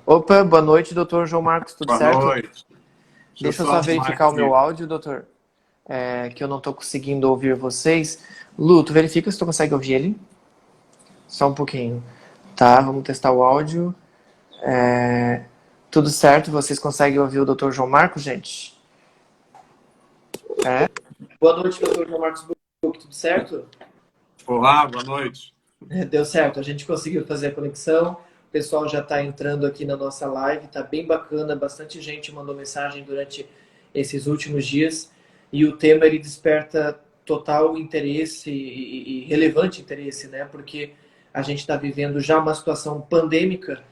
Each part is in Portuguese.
Opa, boa noite, doutor João Marcos, tudo Boa certo? noite. Deixa eu só verificar o meu áudio, doutor, que eu não estou conseguindo ouvir vocês. Lu, tu verifica se tu consegue ouvir ele? Só um pouquinho. Tá, vamos testar o áudio. Tudo certo? Vocês conseguem ouvir o doutor João Marcos, gente? Boa noite, doutor João Marcos, tudo certo? Olá, boa noite. Deu certo, a gente conseguiu fazer a conexão. O pessoal já está entrando aqui na nossa live, tá bem bacana, bastante gente mandou mensagem durante esses últimos dias e o tema ele desperta total interesse e relevante interesse, né? Porque a gente está vivendo já uma situação pandêmica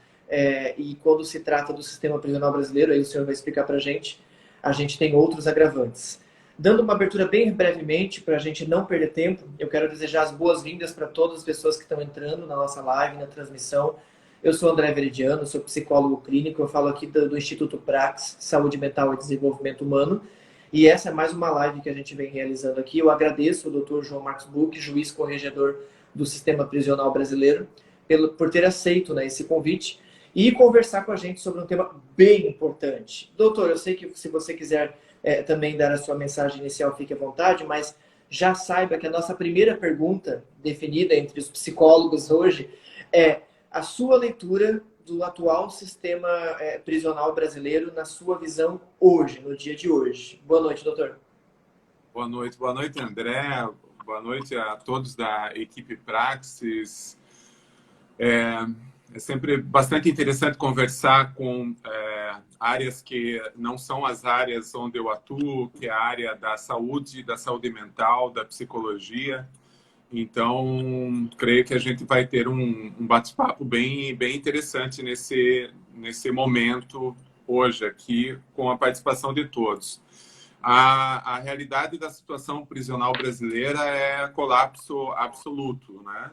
e quando se trata do sistema prisional brasileiro, aí o senhor vai explicar para a gente tem outros agravantes. Dando uma abertura bem brevemente, para a gente não perder tempo, eu quero desejar as boas-vindas para todas as pessoas que estão entrando na nossa live, na transmissão. Eu sou André Veridiano, sou psicólogo clínico, eu falo aqui do Instituto Praxis, Saúde Mental e Desenvolvimento Humano, e essa é mais uma live que a gente vem realizando aqui. Eu agradeço ao Dr. João Marcos Buch, juiz corregedor do Sistema Prisional Brasileiro, por ter aceito, né, esse convite e conversar com a gente sobre um tema bem importante. Doutor, eu sei que se você quiser também dar a sua mensagem inicial, fique à vontade, mas já saiba que a nossa primeira pergunta, definida entre os psicólogos hoje, é a sua leitura do atual sistema prisional brasileiro na sua visão hoje, no dia de hoje. Boa noite, doutor. Boa noite, André. Boa noite a todos da equipe Praxis. É sempre bastante interessante conversar com áreas que não são as áreas onde eu atuo, que é a área da saúde mental, da psicologia. Então, creio que a gente vai ter um bate-papo bem interessante nesse momento hoje aqui, com a participação de todos. A realidade da situação prisional brasileira é colapso absoluto, né?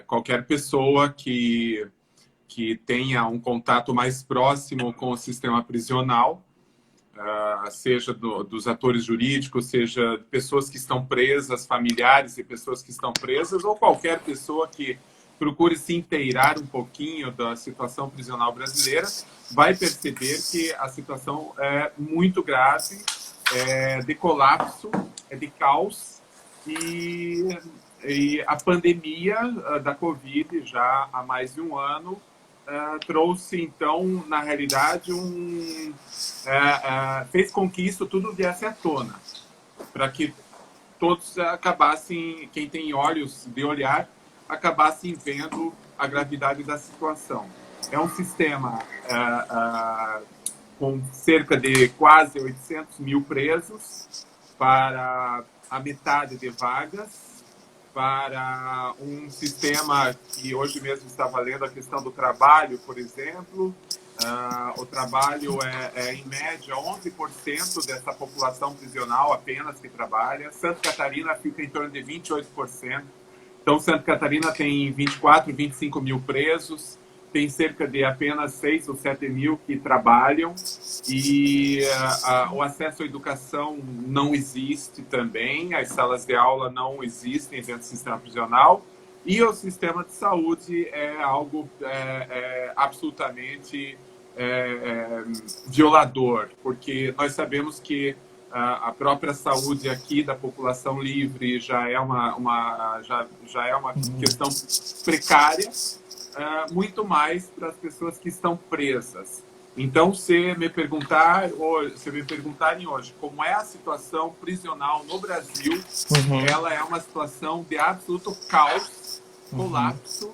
Qualquer pessoa que tenha um contato mais próximo com o sistema prisional, seja dos atores jurídicos, seja pessoas que estão presas, familiares de pessoas que estão presas, ou qualquer pessoa que procure se inteirar um pouquinho da situação prisional brasileira, vai perceber que a situação é muito grave, de colapso, de caos, e a pandemia da Covid, já há mais de um ano, trouxe, então, na realidade, fez com que isso tudo viesse à tona, para que todos acabassem, quem tem olhos de olhar, acabassem vendo a gravidade da situação. É um sistema com cerca de quase 800 mil presos, para a metade de vagas, para um sistema que hoje mesmo está valendo a questão do trabalho, por exemplo. O trabalho em média, 11% dessa população prisional apenas que trabalha. Santa Catarina fica em torno de 28%. Então, Santa Catarina tem 24, 25 mil presos, tem cerca de apenas 6 ou 7 mil que trabalham, e o acesso à educação não existe também, as salas de aula não existem dentro do sistema prisional, e o sistema de saúde é algo absolutamente violador, porque nós sabemos que a própria saúde aqui da população livre já é uma questão precária, muito mais para as pessoas que estão presas. Então, se me perguntarem hoje como é a situação prisional no Brasil, ela é uma situação de absoluto caos, colapso,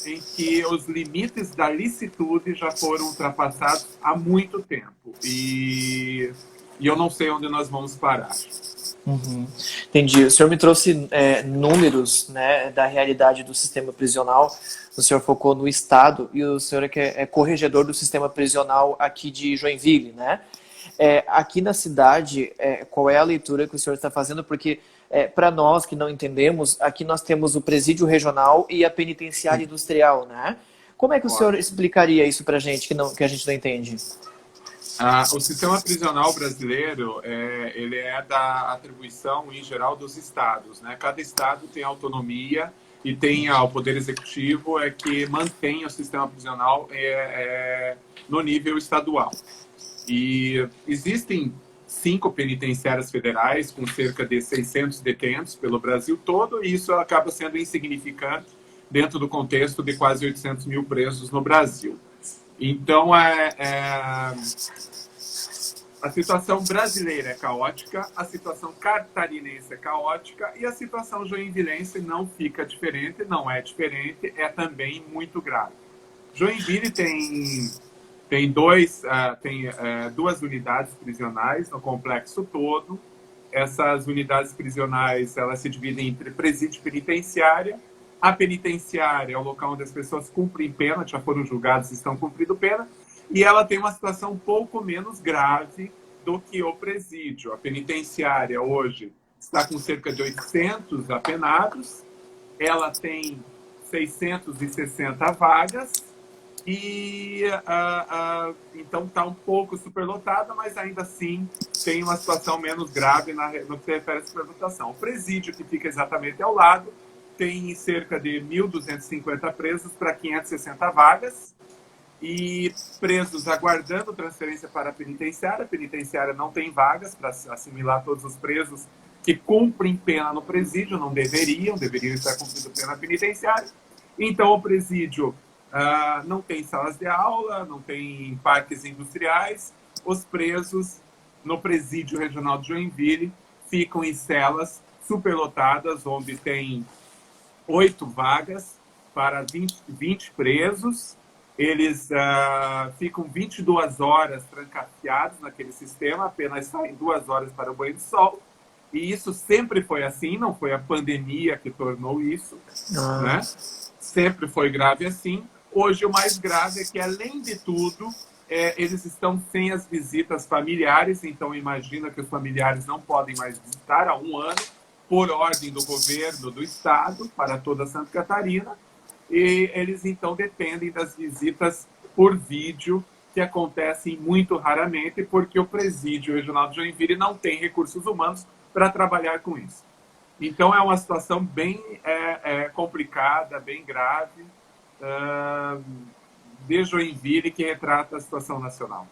em que os limites da licitude já foram ultrapassados há muito tempo. E eu não sei onde nós vamos parar. Entendi. O senhor me trouxe números, né, da realidade do sistema prisional. O senhor focou no Estado e o senhor é corregedor do sistema prisional aqui de Joinville, né? Aqui na cidade, qual é a leitura que o senhor está fazendo? Porque, para nós que não entendemos, aqui nós temos o presídio regional e a penitenciária industrial, né? Como é que o senhor explicaria isso para a gente que a gente não entende? O sistema prisional brasileiro ele é da atribuição, em geral, dos estados, né? Cada estado tem autonomia e tem o Poder Executivo que mantém o sistema prisional no nível estadual. E existem 5 penitenciárias federais com cerca de 600 detentos pelo Brasil todo, e isso acaba sendo insignificante dentro do contexto de quase 800 mil presos no Brasil. Então, a situação brasileira é caótica, a situação catarinense é caótica e a situação joinvilense não fica diferente, não é diferente, é também muito grave. Joinville tem duas unidades prisionais no complexo todo. Essas unidades prisionais elas se dividem entre presídio e penitenciária. A penitenciária é o local onde as pessoas cumprem pena, já foram julgados e estão cumprindo pena, e ela tem uma situação um pouco menos grave do que o presídio. A penitenciária hoje está com cerca de 800 apenados, ela tem 660 vagas, e então está um pouco superlotada, mas ainda assim tem uma situação menos grave no que se refere à superlotação. O presídio, que fica exatamente ao lado, tem cerca de 1.250 presos para 560 vagas e presos aguardando transferência para a penitenciária. A penitenciária não tem vagas para assimilar todos os presos que cumprem pena no presídio, não deveriam estar cumprindo pena penitenciária. Então, o presídio não tem salas de aula, não tem parques industriais. Os presos no presídio regional de Joinville ficam em celas superlotadas, onde tem 8 vagas para 20 presos. Eles ficam 22 horas trancafiados naquele sistema, apenas saem 2 horas para o banho de sol. E isso sempre foi assim, não foi a pandemia que tornou isso, né? Sempre foi grave assim. Hoje, o mais grave é que, além de tudo, eles estão sem as visitas familiares, então imagina que os familiares não podem mais visitar há 1 ano, por ordem do governo do estado, para toda Santa Catarina, e eles então dependem das visitas por vídeo, que acontecem muito raramente, porque o presídio regional de Joinville não tem recursos humanos para trabalhar com isso. Então, é uma situação bem complicada, bem grave, de Joinville, que retrata a situação nacional.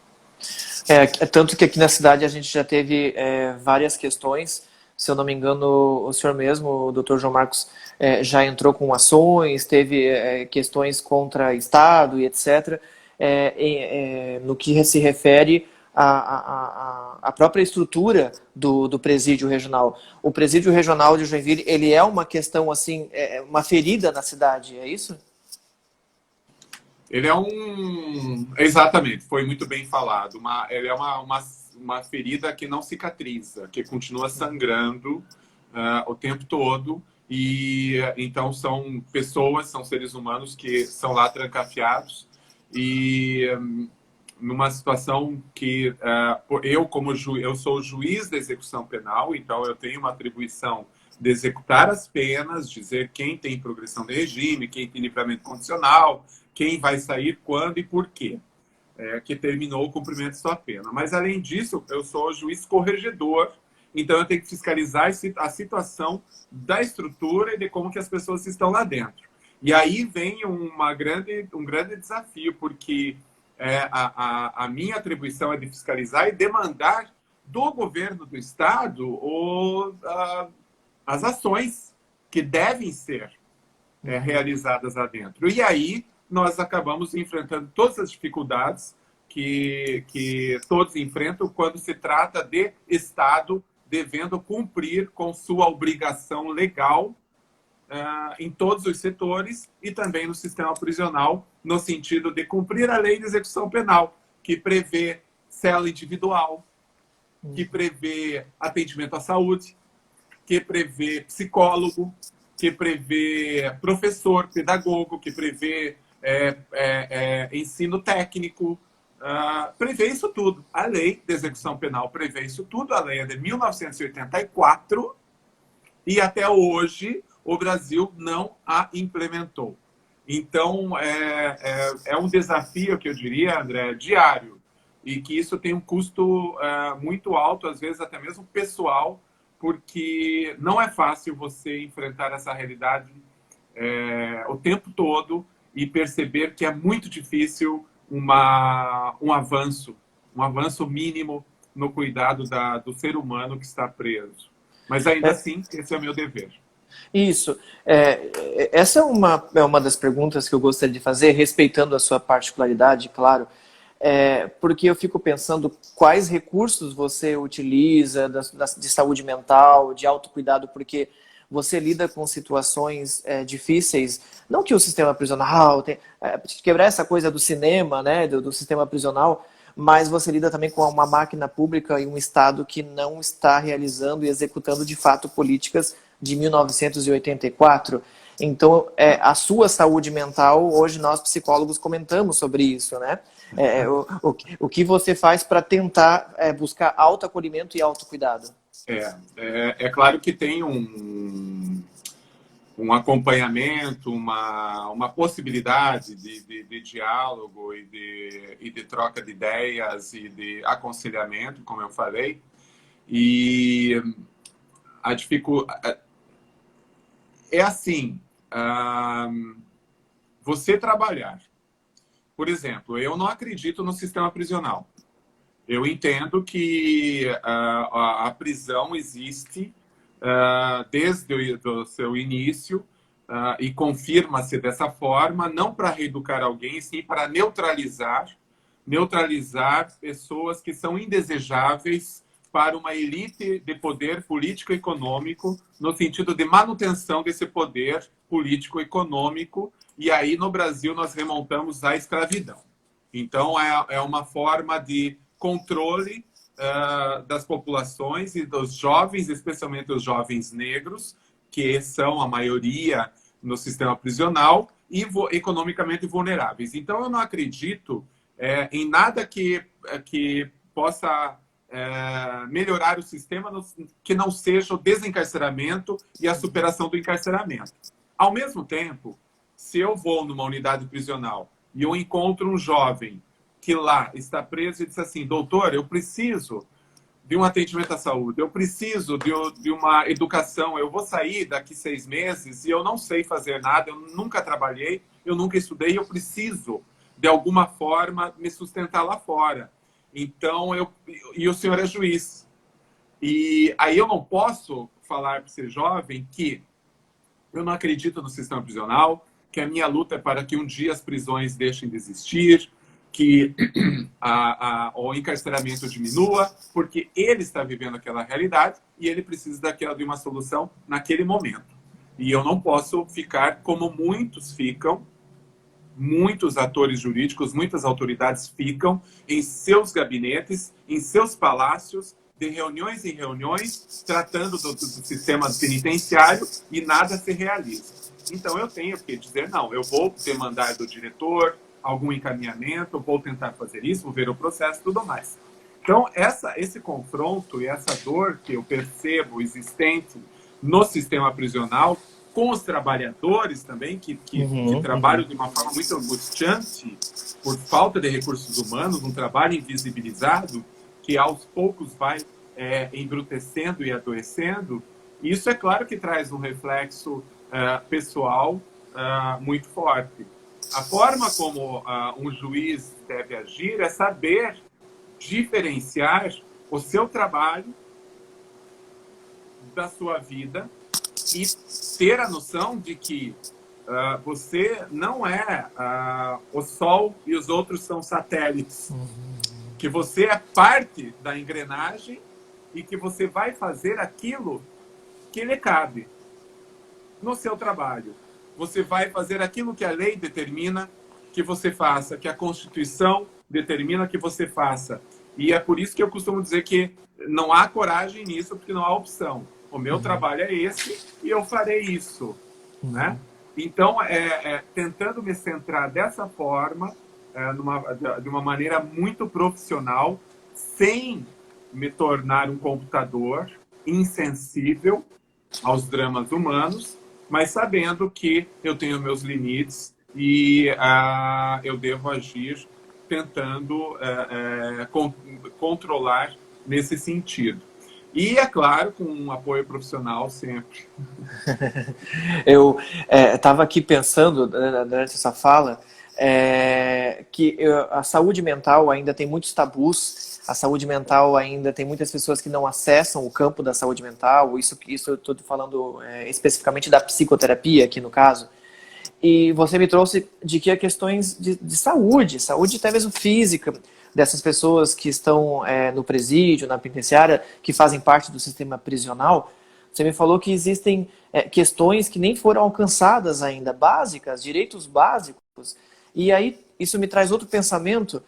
Tanto que aqui na cidade a gente já teve várias questões. Se eu não me engano, o senhor mesmo, o Dr. João Marcos, já entrou com ações, teve questões contra Estado e etc. No que se refere à própria estrutura do presídio regional. O presídio regional de Joinville, ele é uma questão, assim, uma ferida na cidade, é isso? Ele é exatamente, foi muito bem falado. Ele é uma ferida que não cicatriza, que continua sangrando o tempo todo. E então são pessoas, são seres humanos que são lá trancafiados e numa situação que eu sou juiz da execução penal, então eu tenho uma atribuição de executar as penas, dizer quem tem progressão de regime, quem tem livramento condicional, quem vai sair, quando e por quê, que terminou o cumprimento de sua pena. Mas, além disso, eu sou juiz corregedor, então eu tenho que fiscalizar a situação da estrutura e de como que as pessoas estão lá dentro. E aí vem um grande desafio, porque a minha atribuição é de fiscalizar e demandar do governo do Estado as ações que devem ser realizadas lá dentro. E aí nós acabamos enfrentando todas as dificuldades que todos enfrentam quando se trata de Estado devendo cumprir com sua obrigação legal em todos os setores e também no sistema prisional, no sentido de cumprir a lei de execução penal, que prevê cela individual, que prevê atendimento à saúde, que prevê psicólogo, que prevê professor, pedagogo, que prevê ensino técnico, prevê isso tudo. A lei de execução penal prevê isso tudo, a lei é de 1984 e até hoje o Brasil não a implementou. Então, é um desafio, que eu diria, André, diário, e que isso tem um custo muito alto, às vezes até mesmo pessoal, porque não é fácil você enfrentar essa realidade o tempo todo e perceber que é muito difícil um avanço mínimo no cuidado do ser humano que está preso. Mas ainda assim, esse é o meu dever. Isso. Essa é uma das perguntas que eu gostaria de fazer, respeitando a sua particularidade, claro, porque eu fico pensando quais recursos você utiliza de saúde mental, de autocuidado, porque você lida com situações difíceis, não que o sistema prisional, quebrar essa coisa do cinema, né, do sistema prisional, mas você lida também com uma máquina pública e um Estado que não está realizando e executando de fato políticas de 1984. Então, a sua saúde mental, hoje nós psicólogos comentamos sobre isso, né? O que você faz para tentar buscar autoacolhimento e autocuidado? É claro que tem um acompanhamento, uma possibilidade de diálogo e de troca de ideias e de aconselhamento, como eu falei. E a dificuldade é assim, você trabalhar. Por exemplo, eu não acredito no sistema prisional. Eu entendo que a prisão existe desde o seu início e confirma-se dessa forma, não para reeducar alguém, sim para neutralizar pessoas que são indesejáveis para uma elite de poder político-econômico, no sentido de manutenção desse poder político-econômico, e aí no Brasil nós remontamos à escravidão. Então é uma forma de controle das populações e dos jovens, especialmente os jovens negros, que são a maioria no sistema prisional e economicamente vulneráveis. Então, eu não acredito em nada que possa melhorar o sistema que não seja o desencarceramento e a superação do encarceramento. Ao mesmo tempo, se eu vou numa unidade prisional e eu encontro um jovem que lá está preso e diz assim: doutor, eu preciso de um atendimento à saúde, eu preciso de uma educação, eu vou sair daqui 6 meses e eu não sei fazer nada, eu nunca trabalhei, eu nunca estudei, eu preciso, de alguma forma, me sustentar lá fora. Então, e o senhor é juiz. E aí eu não posso falar para esse jovem que eu não acredito no sistema prisional, que a minha luta é para que um dia as prisões deixem de existir, que o encarceramento diminua, porque ele está vivendo aquela realidade e ele precisa de uma solução naquele momento. E eu não posso ficar como muitos ficam, muitos atores jurídicos, muitas autoridades ficam em seus gabinetes, em seus palácios, de reuniões em reuniões, tratando do sistema penitenciário e nada se realiza. Então eu tenho que dizer, não, eu vou demandar do diretor algum encaminhamento, vou tentar fazer isso, vou ver o processo e tudo mais. Então esse confronto e essa dor que eu percebo existente no sistema prisional, com os trabalhadores também, que trabalham de uma forma muito angustiante por falta de recursos humanos, um trabalho invisibilizado, que aos poucos vai embrutecendo e adoecendo. Isso é claro que traz um reflexo pessoal muito forte. A forma como um juiz deve agir é saber diferenciar o seu trabalho da sua vida e ter a noção de que você não é o Sol e os outros são satélites. Que você é parte da engrenagem e que você vai fazer aquilo que lhe cabe no seu trabalho. Você vai fazer aquilo que a lei determina que você faça, que a Constituição determina que você faça. E é por isso que eu costumo dizer que não há coragem nisso, porque não há opção. O meu trabalho é esse e eu farei isso. Né? Então, tentando me centrar dessa forma, de uma maneira muito profissional, sem me tornar um computador insensível aos dramas humanos, mas sabendo que eu tenho meus limites e eu devo agir tentando controlar nesse sentido. E, é claro, com um apoio profissional sempre. Eu estava aqui pensando, durante essa fala, que a saúde mental ainda tem muitos tabus, a saúde mental ainda tem muitas pessoas que não acessam o campo da saúde mental, isso eu estou falando especificamente da psicoterapia aqui no caso. E você me trouxe de que há questões de saúde, saúde até mesmo física, dessas pessoas que estão no presídio, na penitenciária, que fazem parte do sistema prisional. Você me falou que existem questões que nem foram alcançadas ainda, básicas, direitos básicos. E aí isso me traz outro pensamento,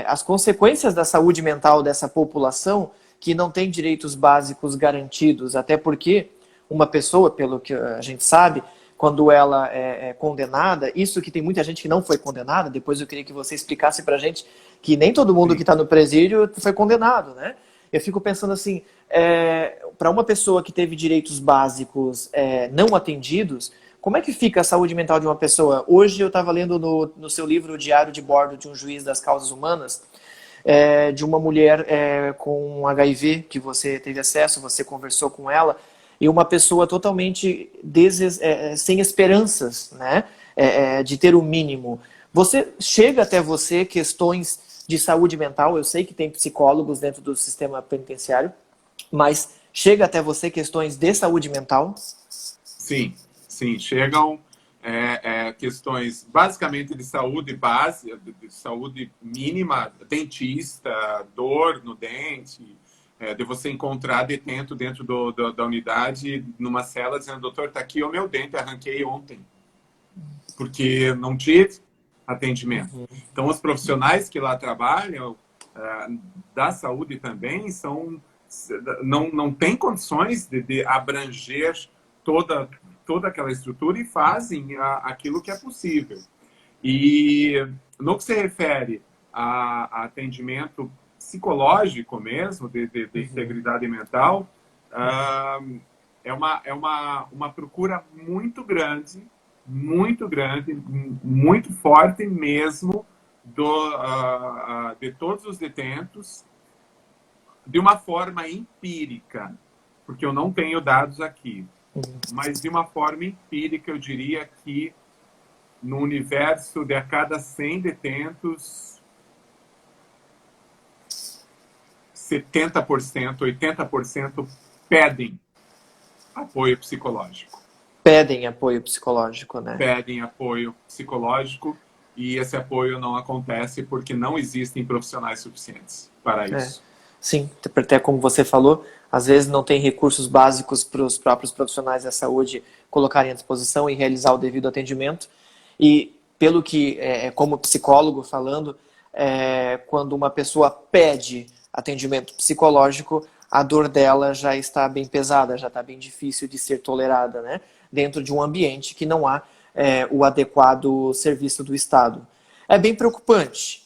as consequências da saúde mental dessa população que não tem direitos básicos garantidos, até porque uma pessoa, pelo que a gente sabe, quando ela é condenada, isso que tem muita gente que não foi condenada, depois eu queria que você explicasse pra gente que nem todo mundo que está no presídio foi condenado, né? Eu fico pensando assim, para uma pessoa que teve direitos básicos não atendidos, como é que fica a saúde mental de uma pessoa? Hoje eu estava lendo no seu livro o Diário de Bordo de um Juiz das Causas Humanas, de uma mulher com HIV, que você teve acesso, você conversou com ela, e uma pessoa totalmente sem esperanças, né, de ter o mínimo. Chega até você questões de saúde mental, eu sei que tem psicólogos dentro do sistema penitenciário, mas chega até você questões de saúde mental? Sim, sim, chegam questões basicamente de saúde base, de saúde mínima, dentista, dor no dente, de você encontrar detento dentro da unidade, numa cela, dizendo, doutor, está aqui o meu dente, arranquei ontem, porque não tive atendimento. Então, os profissionais que lá trabalham, da saúde também, não têm condições de abranger toda aquela estrutura e fazem aquilo que é possível. E no que se refere a atendimento psicológico mesmo, de integridade mental, é uma procura muito grande, muito forte mesmo de todos os detentos, de uma forma empírica, porque eu não tenho dados aqui, mas de uma forma empírica eu diria que no universo de a cada 100 detentos, 70%, 80% pedem apoio psicológico. Pedem apoio psicológico, né? Pedem apoio psicológico e esse apoio não acontece porque não existem profissionais suficientes para isso. Sim, até como você falou, às vezes não tem recursos básicos para os próprios profissionais da saúde colocarem à disposição e realizar o devido atendimento. E pelo que, como psicólogo falando, quando uma pessoa pede atendimento psicológico, a dor dela já está bem pesada, já está bem difícil de ser tolerada, né? Dentro de um ambiente que não há o adequado serviço do Estado. É bem preocupante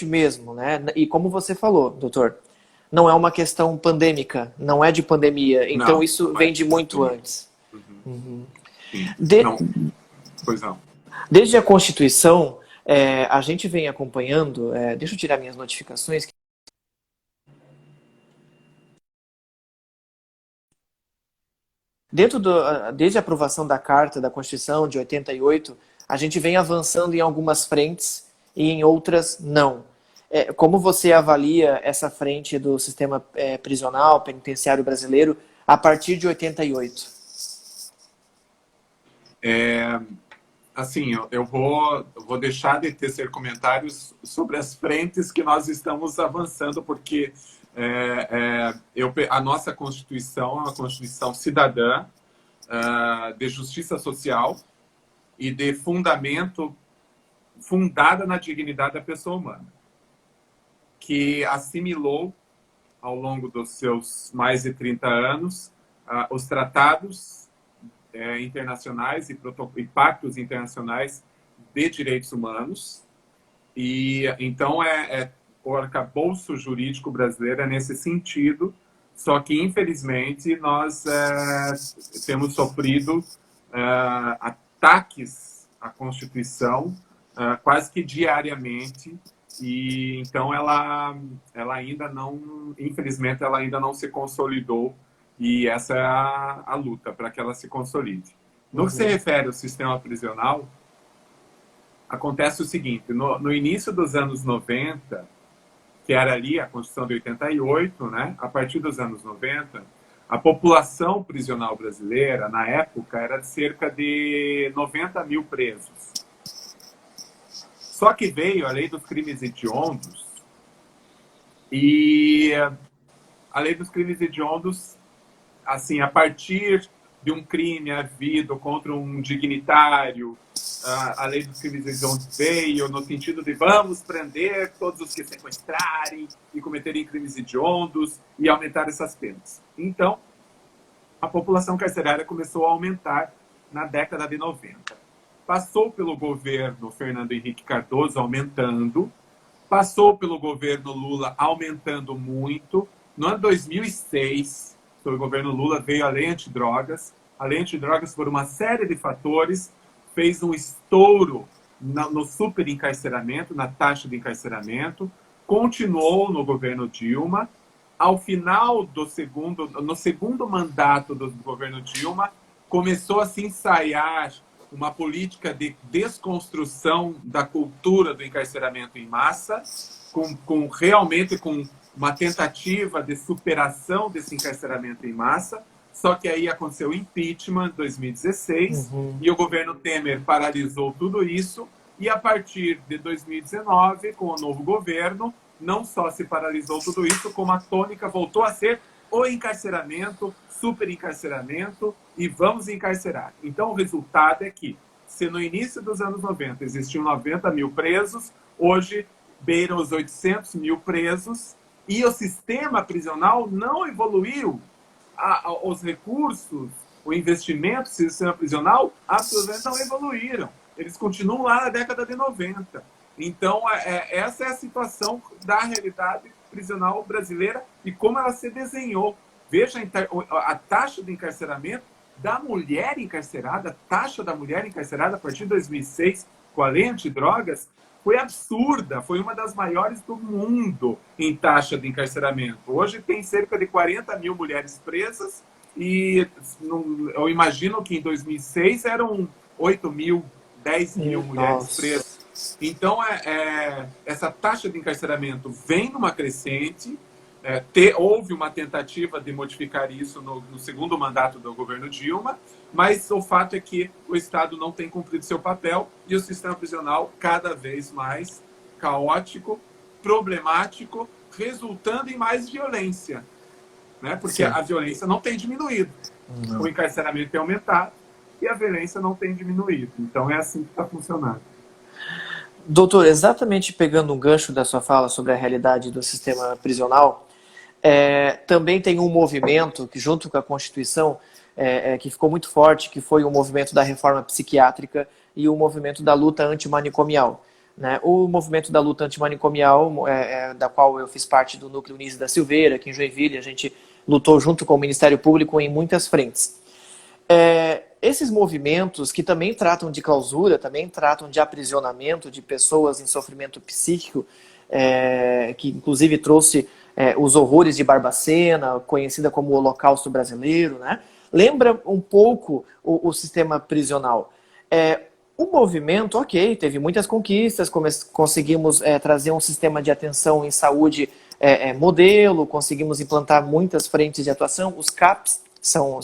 mesmo, né? E como você falou, doutor, não é uma questão pandêmica, não é de pandemia, então Não, isso vem de muito antes. Uhum. Não. Pois não. Desde a Constituição, a gente vem acompanhando, deixa eu tirar minhas notificações. Desde a aprovação da Carta da Constituição de 88, a gente vem avançando em algumas frentes e em outras não. Como você avalia essa frente do sistema prisional, penitenciário brasileiro, a partir de 88? Assim, eu vou deixar de tecer comentários sobre as frentes que nós estamos avançando, porque a nossa Constituição é uma Constituição cidadã, de justiça social e de fundamento fundada na dignidade da pessoa humana, que assimilou, ao longo dos seus mais de 30 anos, os tratados internacionais e pactos internacionais de direitos humanos. E então o arcabouço jurídico brasileiro é nesse sentido, só que infelizmente nós temos sofrido ataques à Constituição quase que diariamente E então ela ainda não, infelizmente, ela ainda não se consolidou, e essa é a luta para que ela se consolide. No que se refere ao sistema prisional, acontece o seguinte: no início dos anos 90, que era ali a Constituição de 88, né? A partir dos anos 90, a população prisional brasileira, na época, era de cerca de 90 mil presos. Só que veio a lei dos crimes hediondos, e a lei dos crimes hediondos, assim, a partir de um crime havido contra um dignitário, a lei dos crimes hediondos veio no sentido de vamos prender todos os que sequestrarem e cometerem crimes hediondos e aumentar essas penas. Então, a população carcerária começou a aumentar na década de 90. Passou pelo governo Fernando Henrique Cardoso aumentando, passou pelo governo Lula aumentando muito. No ano 2006, sob o governo Lula, veio a lei antidrogas. A lei antidrogas, por uma série de fatores, fez um estouro no superencarceramento, na taxa de encarceramento. Continuou no governo Dilma. Ao final no segundo mandato do governo Dilma, começou a se ensaiar uma política de desconstrução da cultura do encarceramento em massa, realmente com uma tentativa de superação desse encarceramento em massa. Só que aí aconteceu o impeachment em 2016, e o governo Temer paralisou tudo isso, e a partir de 2019, com o novo governo, não só se paralisou tudo isso, como a tônica voltou a ser o encarceramento, superencarceramento, e vamos encarcerar. Então, o resultado é que, se no início dos anos 90 existiam 90 mil presos, hoje beiram os 800 mil presos, e o sistema prisional não evoluiu. Os recursos, o investimento do sistema prisional, absolutamente não evoluíram. Eles continuam lá na década de 90. Então, essa é a situação da realidade prisional brasileira e como ela se desenhou. Veja a taxa de encarceramento da mulher encarcerada, a taxa da mulher encarcerada a partir de 2006, com a lei antidrogas, foi absurda, foi uma das maiores do mundo em taxa de encarceramento. Hoje tem cerca de 40 mil mulheres presas, e eu imagino que em 2006 eram 8 mil, 10 mil mulheres presas. Então, essa taxa de encarceramento vem numa crescente. Houve uma tentativa de modificar isso no segundo mandato do governo Dilma, mas o fato é que o Estado não tem cumprido seu papel, e o sistema prisional cada vez mais caótico, problemático, resultando em mais violência, né? Porque a violência não tem diminuído. Não. O encarceramento tem aumentado e a violência não tem diminuído. Então é assim que está funcionando. Doutor, exatamente pegando um gancho da sua fala sobre a realidade do sistema prisional, também tem um movimento que, junto com a Constituição, que ficou muito forte, que foi o movimento da reforma psiquiátrica e o movimento da luta antimanicomial. Né? O movimento da luta antimanicomial, da qual eu fiz parte do núcleo Nise da Silveira, aqui em Joinville, a gente lutou junto com o Ministério Público em muitas frentes. Esses movimentos que também tratam de clausura, também tratam de aprisionamento de pessoas em sofrimento psíquico, que inclusive trouxe os horrores de Barbacena, conhecida como o Holocausto Brasileiro, né? Lembra um pouco o sistema prisional. O movimento, ok, teve muitas conquistas, conseguimos trazer um sistema de atenção em saúde modelo, conseguimos implantar muitas frentes de atuação, os CAPs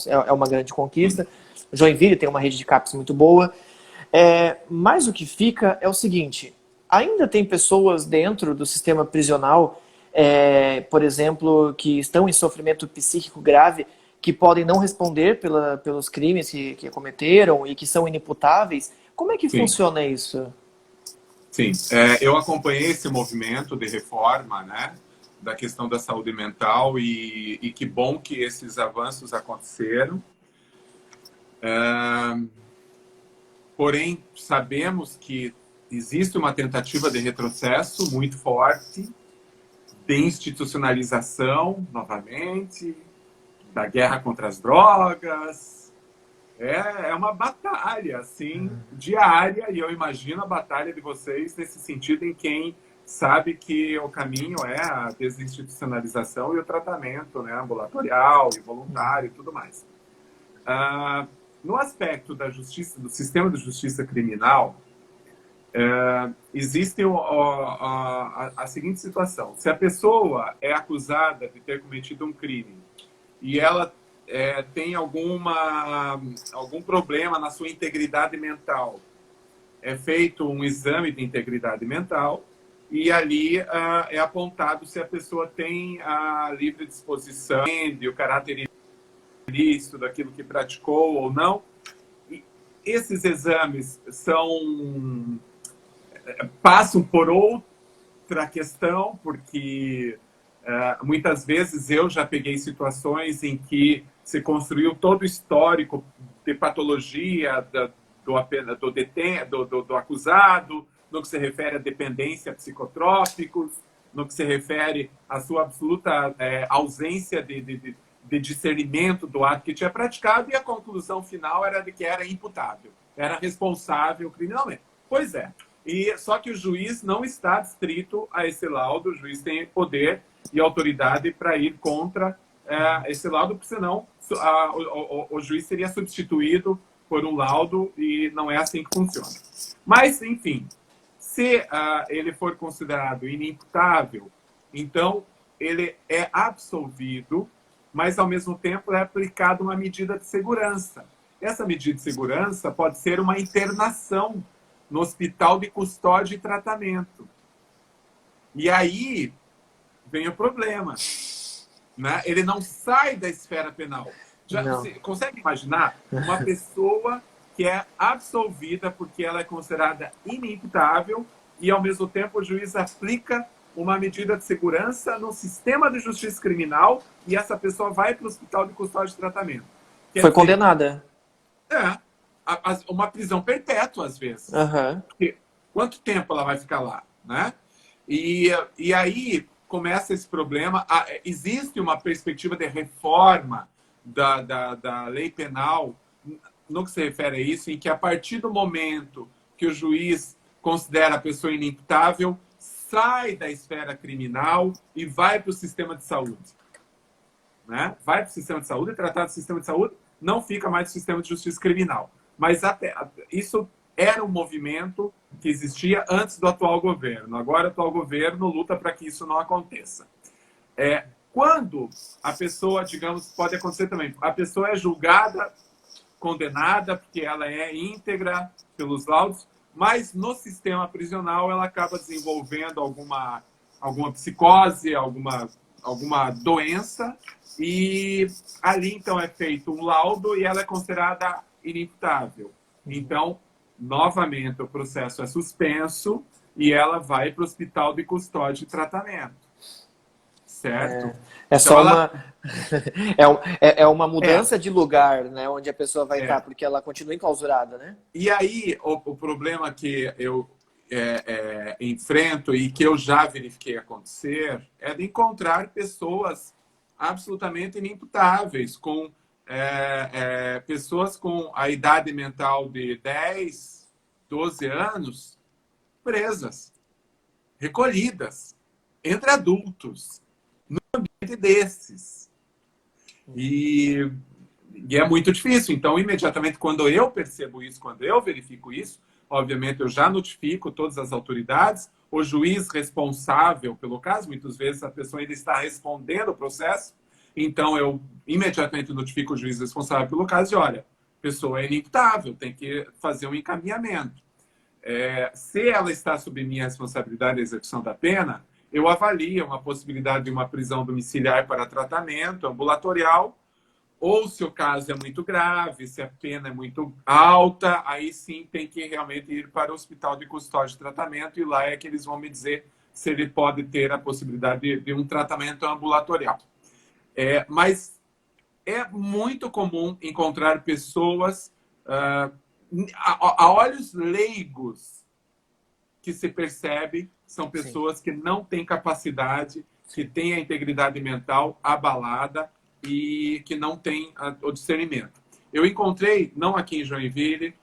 é uma grande conquista, Joinville tem uma rede de CAPs muito boa, mas o que fica é o seguinte: ainda tem pessoas dentro do sistema prisional, por exemplo, que estão em sofrimento psíquico grave, que podem não responder pelos crimes que cometeram e que são inimputáveis. Como é que funciona isso? Sim, eu acompanhei esse movimento de reforma, né, da questão da saúde mental, e que bom que esses avanços aconteceram. Porém, sabemos que existe uma tentativa de retrocesso muito forte, de institucionalização, novamente, da guerra contra as drogas. É uma batalha, assim, diária, e eu imagino a batalha de vocês nesse sentido, em quem sabe que o caminho é a desinstitucionalização e o tratamento, né, ambulatorial e voluntário e tudo mais. No aspecto da justiça, do sistema de justiça criminal, existe a seguinte situação. Se a pessoa é acusada de ter cometido um crime e ela tem algum problema na sua integridade mental, é feito um exame de integridade mental e ali é apontado se a pessoa tem a livre disposição, o caráter ilícito daquilo que praticou ou não. E esses exames passam por outra questão, porque muitas vezes eu já peguei situações em que se construiu todo o histórico de patologia do acusado, no que se refere à dependência a psicotrópicos, no que se refere à sua absoluta ausência de discernimento do ato que tinha praticado, e a conclusão final era de que era imputável, era responsável criminalmente. Pois é. Só que o juiz não está adscrito a esse laudo, o juiz tem poder e autoridade para ir contra esse laudo, porque senão o juiz seria substituído por um laudo e não é assim que funciona. Mas, enfim, se ele for considerado inimputável, então ele é absolvido, mas ao mesmo tempo é aplicada uma medida de segurança. Essa medida de segurança pode ser uma internação no hospital de custódia e tratamento. E aí vem o problema, né? Ele não sai da esfera penal. Você consegue imaginar uma pessoa que é absolvida porque ela é considerada inimputável e, ao mesmo tempo, o juiz aplica uma medida de segurança no sistema de justiça criminal e essa pessoa vai para o hospital de custódia e tratamento. Foi condenada. Uma prisão perpétua, às vezes. Uhum. Porque quanto tempo ela vai ficar lá, né? E aí começa esse problema. Existe uma perspectiva de reforma da lei penal no que se refere a isso, em que a partir do momento que o juiz considera a pessoa inimputável, sai da esfera criminal e vai para o sistema de saúde. Né? Vai para o sistema de saúde, tratado do sistema de saúde, não fica mais no sistema de justiça criminal. Mas isso era um movimento que existia antes do atual governo. Agora o atual governo luta para que isso não aconteça. Quando a pessoa, digamos, pode acontecer também, a pessoa é julgada, condenada, porque ela é íntegra pelos laudos, mas no sistema prisional ela acaba desenvolvendo alguma psicose, alguma doença, e ali então é feito um laudo e ela é considerada inimputável. Então, novamente, o processo é suspenso e ela vai para o hospital de custódia e tratamento. Certo? É só uma mudança de lugar, né, onde a pessoa vai estar, porque ela continua enclausurada, né? E aí, o problema que eu enfrento e que eu já verifiquei acontecer é de encontrar pessoas absolutamente inimputáveis, com pessoas com a idade mental de 10, 12 anos presas, recolhidas, entre adultos, no ambiente desses. E é muito difícil. Então, imediatamente, quando eu percebo isso, quando eu verifico isso, obviamente eu já notifico todas as autoridades, o juiz responsável pelo caso, muitas vezes a pessoa ainda está respondendo o processo, então eu imediatamente notifico o juiz responsável pelo caso e olha, a pessoa é inimputável, tem que fazer um encaminhamento. Se ela está sob minha responsabilidade de execução da pena, eu avalio uma possibilidade de uma prisão domiciliar para tratamento ambulatorial, ou se o caso é muito grave, se a pena é muito alta, aí sim tem que realmente ir para o hospital de custódia e tratamento, e lá é que eles vão me dizer se ele pode ter a possibilidade de um tratamento ambulatorial. Mas é muito comum encontrar pessoas a olhos leigos que se percebe são pessoas que não têm capacidade, que têm a integridade mental abalada e que não têm o discernimento. Eu encontrei, não aqui em Joinville,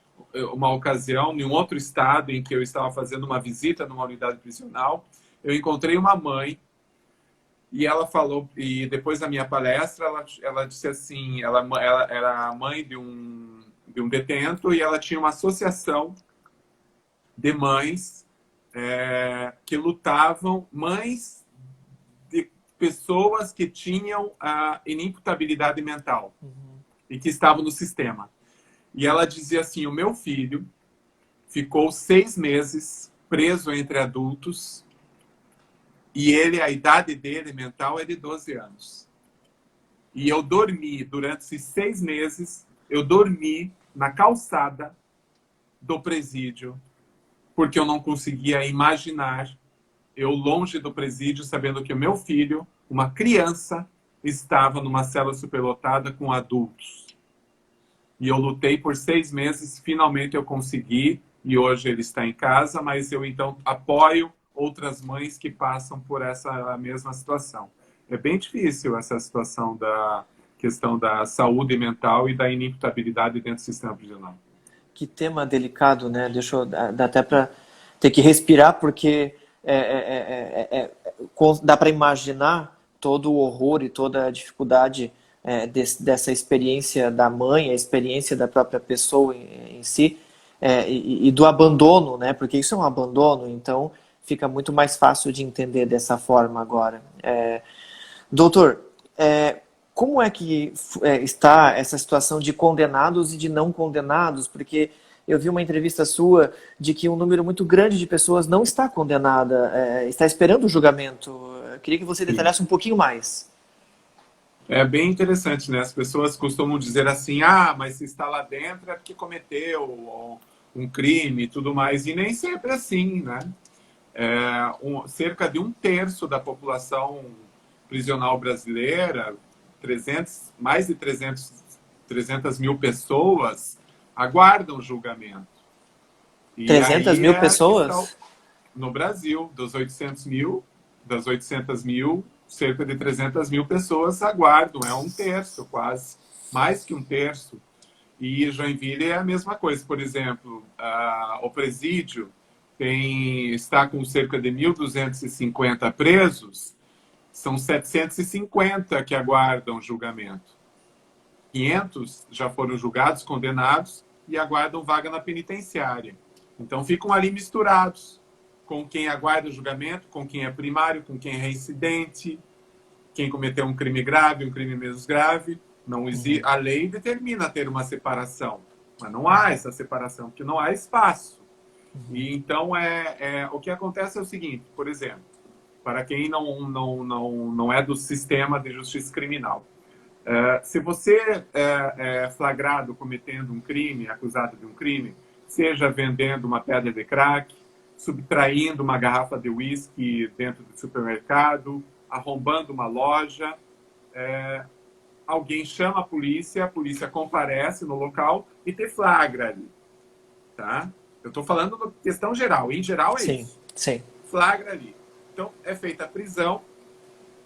uma ocasião, em um outro estado em que eu estava fazendo uma visita numa unidade prisional, eu encontrei uma mãe e ela falou, e depois da minha palestra, ela disse assim, ela era a mãe de um detento e ela tinha uma associação de mães que lutavam, mães de pessoas que tinham a inimputabilidade mental e que estavam no sistema. E ela dizia assim, o meu filho ficou 6 meses preso entre adultos e a idade dele mental é de 12 anos. E eu dormi, durante esses 6 meses, eu dormi na calçada do presídio, porque eu não conseguia imaginar eu longe do presídio, sabendo que o meu filho, uma criança, estava numa cela superlotada com adultos. E eu lutei por 6 meses, finalmente eu consegui, e hoje ele está em casa, mas eu então apoio outras mães que passam por essa mesma situação. É bem difícil essa situação da questão da saúde mental e da inimputabilidade dentro do sistema prisional. Que tema delicado, né? Deixa eu dar até para ter que respirar, porque dá para imaginar todo o horror e toda a dificuldade dessa experiência da mãe, a experiência da própria pessoa em si, e do abandono, né? Porque isso é um abandono, então fica muito mais fácil de entender dessa forma agora. Doutor, como é que está essa situação de condenados e de não condenados? Porque eu vi uma entrevista sua de que um número muito grande de pessoas não está condenada, está esperando o julgamento. Eu queria que você detalhasse um pouquinho mais. É bem interessante, né? As pessoas costumam dizer assim, mas se está lá dentro é porque cometeu um crime e tudo mais. E nem sempre é assim, né? Cerca de 1/3 da população prisional brasileira, mais de 300 mil pessoas, aguardam julgamento. E 300 mil pessoas? No Brasil, das 800 mil, cerca de 300 mil pessoas aguardam. É 1/3, quase. Mais que 1/3. E Joinville é a mesma coisa. Por exemplo, o presídio está com cerca de 1.250 presos. São 750 que aguardam julgamento. 500 já foram julgados, condenados e aguardam vaga na penitenciária. Então ficam ali misturados com quem aguarda o julgamento, com quem é primário, com quem é reincidente, quem cometeu um crime grave, um crime menos grave. Não existe, a lei determina ter uma separação, mas não há essa separação, porque não há espaço. E então o que acontece é o seguinte, por exemplo, para quem não é do sistema de justiça criminal. Se você é flagrado cometendo um crime, acusado de um crime, seja vendendo uma pedra de crack, subtraindo uma garrafa de uísque dentro do supermercado, arrombando uma loja, alguém chama a polícia comparece no local e te flagra ali. Tá? Eu estou falando da questão geral. Em geral é isso. Sim. Flagra ali. Então, é feita a prisão,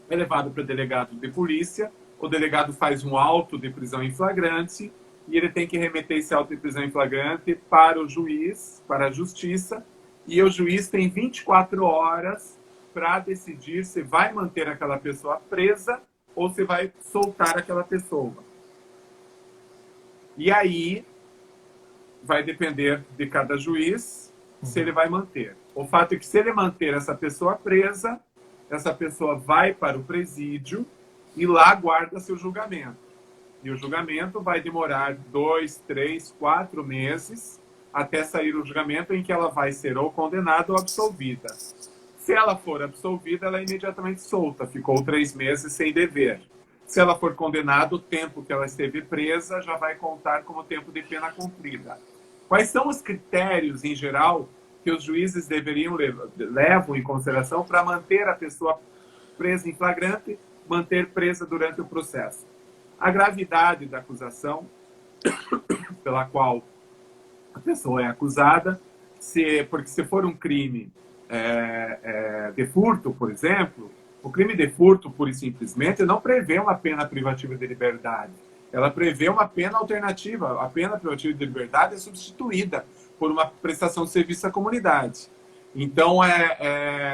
é levado para o delegado de polícia, o delegado faz um auto de prisão em flagrante e ele tem que remeter esse auto de prisão em flagrante para o juiz, para a justiça, e o juiz tem 24 horas para decidir se vai manter aquela pessoa presa ou se vai soltar aquela pessoa. E aí vai depender de cada juiz se ele vai manter. O fato é que se ele manter essa pessoa presa, essa pessoa vai para o presídio e lá aguarda seu julgamento. E o julgamento vai demorar 2, 3, 4 meses até sair o julgamento em que ela vai ser ou condenada ou absolvida. Se ela for absolvida, ela é imediatamente solta. Ficou 3 meses sem dever. Se ela for condenada, o tempo que ela esteve presa já vai contar como tempo de pena cumprida. Quais são os critérios, em geral, que os juízes levam em consideração para manter a pessoa presa em flagrante, manter presa durante o processo? A gravidade da acusação pela qual a pessoa é acusada, porque se for um crime de furto, por exemplo, o crime de furto, pura e simplesmente, não prevê uma pena privativa de liberdade. Ela prevê uma pena alternativa. A pena privativa de liberdade é substituída por uma prestação de serviço à comunidade. Então,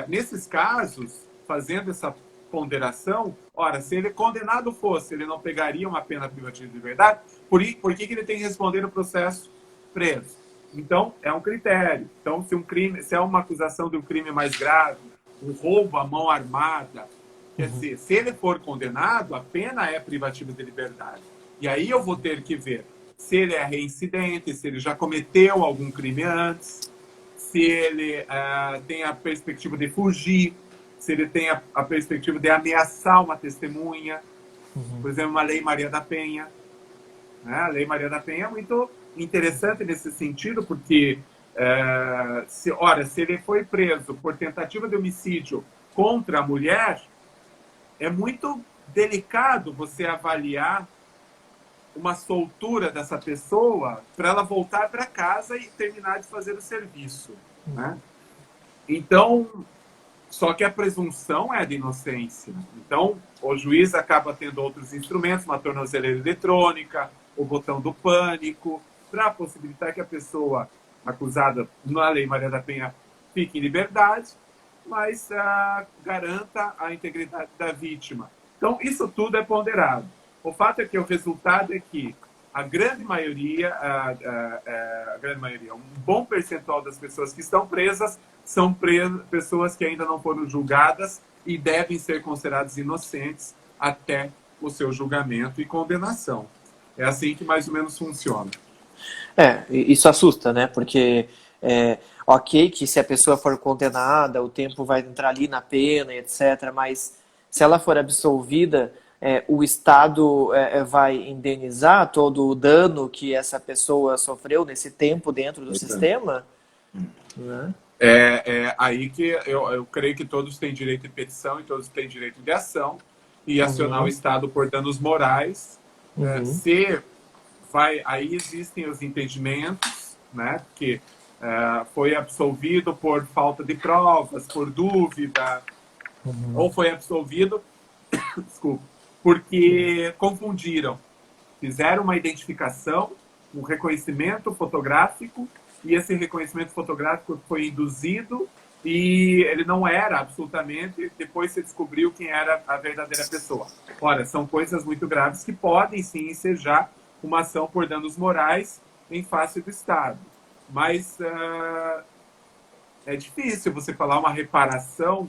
nesses casos, fazendo essa ponderação, ora, se ele condenado fosse, ele não pegaria uma pena privativa de liberdade, por que ele tem que responder no processo preso? Então, é um critério. Então, se é uma acusação de um crime mais grave, um roubo à mão armada, quer dizer, se ele for condenado, a pena é privativa de liberdade. E aí eu vou ter que ver se ele é reincidente, se ele já cometeu algum crime antes, se ele tem a perspectiva de fugir, se ele tem a perspectiva de ameaçar uma testemunha. Por exemplo, uma Lei Maria da Penha. Né? A Lei Maria da Penha é muito interessante nesse sentido, porque se ele foi preso por tentativa de homicídio contra a mulher, é muito delicado você avaliar uma soltura dessa pessoa para ela voltar para casa e terminar de fazer o serviço. Né? Então, só que a presunção é de inocência. Então, o juiz acaba tendo outros instrumentos, uma tornozeleira eletrônica, o botão do pânico, para possibilitar que a pessoa acusada na Lei Maria da Penha fique em liberdade, mas garanta a integridade da vítima. Então, isso tudo é ponderado. O fato é que o resultado é que a grande maioria, um bom percentual das pessoas que estão presas são pessoas que ainda não foram julgadas e devem ser consideradas inocentes até o seu julgamento e condenação. É assim que mais ou menos funciona. Isso assusta, né? Porque, ok, que se a pessoa for condenada, o tempo vai entrar ali na pena, etc. Mas se ela for absolvida, o Estado vai indenizar todo o dano que essa pessoa sofreu nesse tempo dentro do sistema? Né? Aí que eu creio que todos têm direito de petição e todos têm direito de ação e acionar o Estado por danos morais. Aí existem os entendimentos, né, que foi absolvido por falta de provas, por dúvida, ou foi absolvido desculpa, porque confundiram, fizeram uma identificação, um reconhecimento fotográfico, e esse reconhecimento fotográfico foi induzido e ele não era absolutamente, depois se descobriu quem era a verdadeira pessoa. Ora, são coisas muito graves que podem sim ensejar uma ação por danos morais em face do Estado. Mas é difícil você falar uma reparação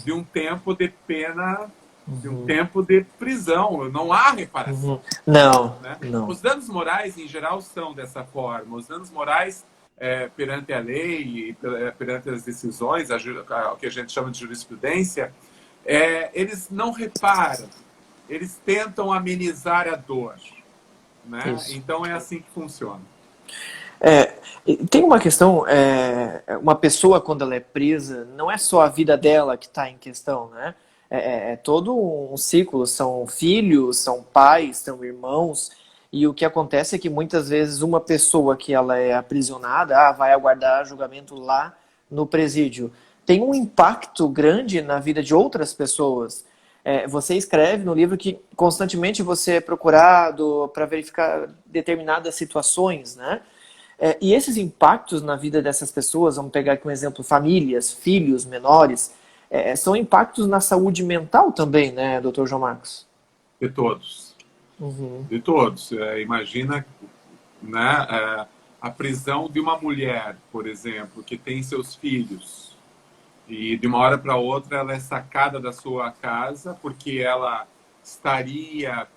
de um tempo de pena, de um tempo de prisão. Não há reparação. Não, né? não. Os danos morais, em geral, são dessa forma. Os danos morais, perante a lei e perante as decisões, o que a gente chama de jurisprudência, eles não reparam. Eles tentam amenizar a dor. Né? Então, é assim que funciona. Tem uma questão, uma pessoa quando ela é presa, não é só a vida dela que está em questão, né? É todo um ciclo, são filhos, são pais, são irmãos, e o que acontece é que muitas vezes uma pessoa que ela é aprisionada, vai aguardar julgamento lá no presídio, tem um impacto grande na vida de outras pessoas. Você escreve no livro que constantemente você é procurado para verificar determinadas situações, né? E esses impactos na vida dessas pessoas, vamos pegar aqui um exemplo, famílias, filhos menores, são impactos na saúde mental também, né, Dr. João Marcos? De todos. De todos. Imagina, né, a prisão de uma mulher, por exemplo, que tem seus filhos e de uma hora para outra ela é sacada da sua casa porque ela estaria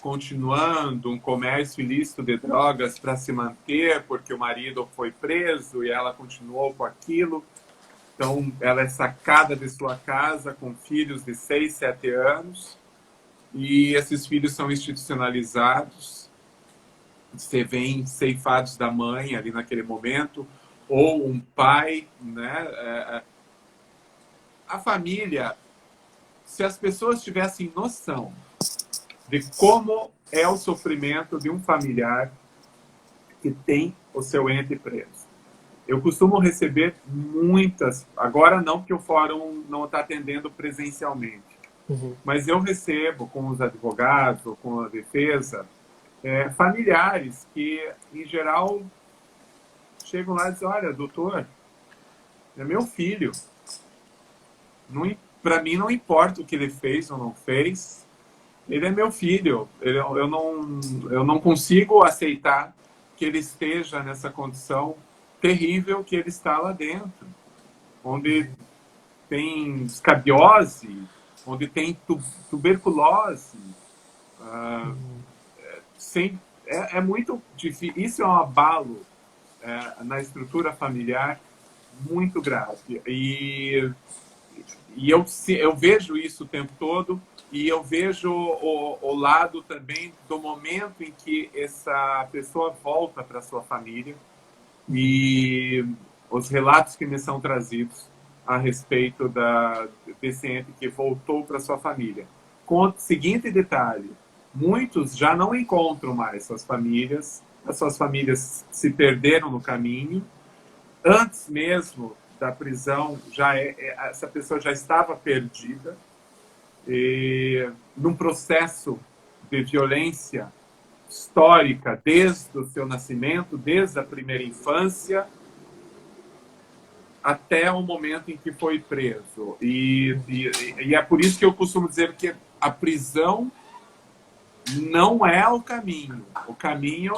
continuando um comércio ilícito de drogas para se manter, porque o marido foi preso e ela continuou com aquilo. Então, ela é sacada de sua casa com filhos de 6, 7 anos e esses filhos são institucionalizados, você vem ceifados da mãe ali naquele momento, ou um pai, né? A família, se as pessoas tivessem noção de como é o sofrimento de um familiar que tem o seu ente preso. Eu costumo receber muitas, agora não, porque o fórum não está atendendo presencialmente, mas eu recebo com os advogados ou com a defesa familiares que, em geral, chegam lá e dizem, olha, doutor, É meu filho. Para mim não importa o que ele fez ou não fez. Ele é meu filho. Eu não consigo aceitar que ele esteja nessa condição terrível que ele está lá dentro. Onde tem escabiose, onde tem tuberculose. É muito difícil. Isso é um abalo na estrutura familiar muito grave. E eu vejo isso o tempo todo, e eu vejo o lado também do momento em que essa pessoa volta para sua família e os relatos que me são trazidos a respeito desse ente que voltou para sua família. Com o seguinte detalhe, muitos já não encontram mais suas famílias, as suas famílias se perderam no caminho. Antes mesmo da prisão, essa pessoa já estava perdida, num processo de violência histórica desde o seu nascimento, desde a primeira infância, até o momento em que foi preso. E é por isso que eu costumo dizer que a prisão não é o caminho. O caminho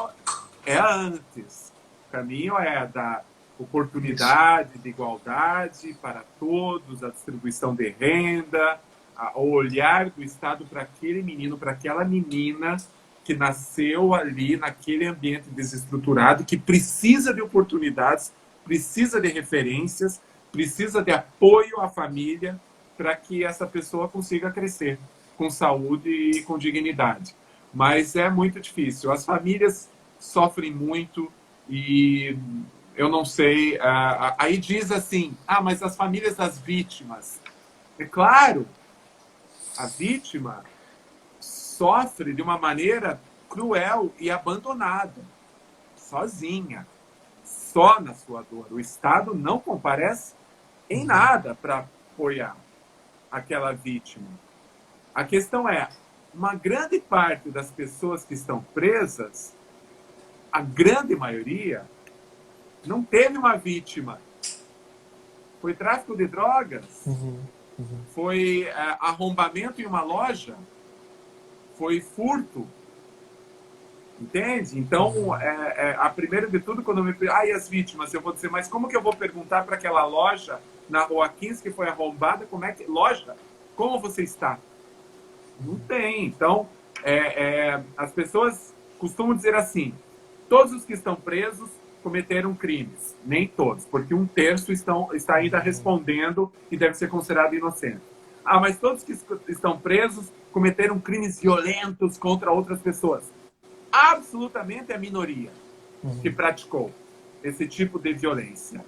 é antes. O caminho é da oportunidade, de igualdade para todos, a distribuição de renda, o olhar do Estado para aquele menino, para aquela menina que nasceu ali naquele ambiente desestruturado, que precisa de oportunidades, precisa de referências, precisa de apoio à família para que essa pessoa consiga crescer com saúde e com dignidade. Mas é muito difícil. As famílias sofrem muito e eu não sei. Aí diz assim, mas as famílias das vítimas. É claro, a vítima sofre de uma maneira cruel e abandonada, sozinha, só na sua dor. O Estado não comparece em nada para apoiar aquela vítima. A questão é, uma grande parte das pessoas que estão presas, a grande maioria, não teve uma vítima. Foi tráfico de drogas, foi arrombamento em uma loja, foi furto. Entende? Então, a primeira de tudo, quando eu me pergunto, e as vítimas, eu vou dizer, mas como que eu vou perguntar para aquela loja na Rua 15 que foi arrombada, loja, como você está? Não tem. Então, as pessoas costumam dizer assim, todos os que estão presos cometeram crimes. Nem todos, porque 1/3 está ainda respondendo e deve ser considerado inocente. Mas todos que estão presos cometeram crimes violentos contra outras pessoas. Absolutamente a minoria que praticou esse tipo de violência.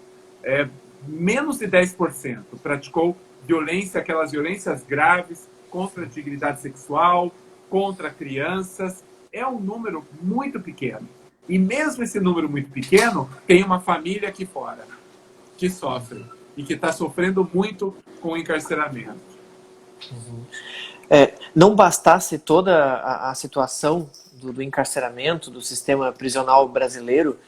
Menos de 10% praticou violência, aquelas violências graves contra a dignidade sexual, contra crianças. É um número muito pequeno. E mesmo esse número muito pequeno, tem uma família aqui fora que sofre e que está sofrendo muito com o encarceramento. Não bastasse toda a situação do encarceramento, do sistema prisional brasileiro,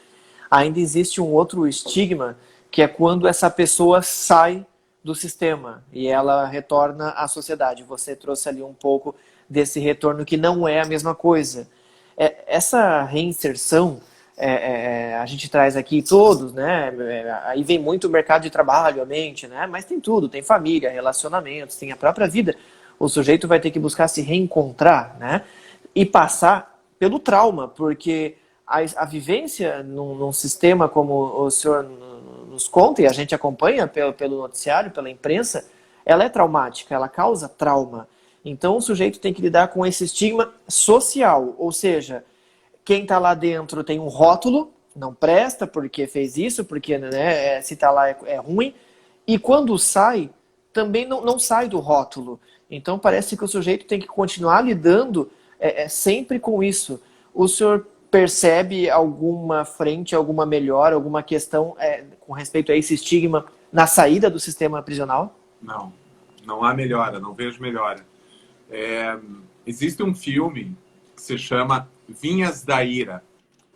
ainda existe um outro estigma, que é quando essa pessoa sai do sistema e ela retorna à sociedade. Você trouxe ali um pouco desse retorno que não é a mesma coisa. Essa reinserção, a gente traz aqui todos, né? Aí vem muito o mercado de trabalho, a mente, né? Mas tem tudo, tem família, relacionamentos, tem a própria vida. O sujeito vai ter que buscar se reencontrar, né? E passar pelo trauma, porque a vivência num sistema como o senhor nos conta, e a gente acompanha pelo noticiário, pela imprensa, ela é traumática, ela causa trauma. Então o sujeito tem que lidar com esse estigma social, ou seja, quem está lá dentro tem um rótulo, não presta porque fez isso, porque né, se está lá é ruim, e quando sai, também não sai do rótulo. Então parece que o sujeito tem que continuar lidando sempre com isso. O senhor percebe alguma frente, alguma melhora, alguma questão com respeito a esse estigma na saída do sistema prisional? Não há melhora, não vejo melhora. Existe um filme que se chama Vinhas da Ira.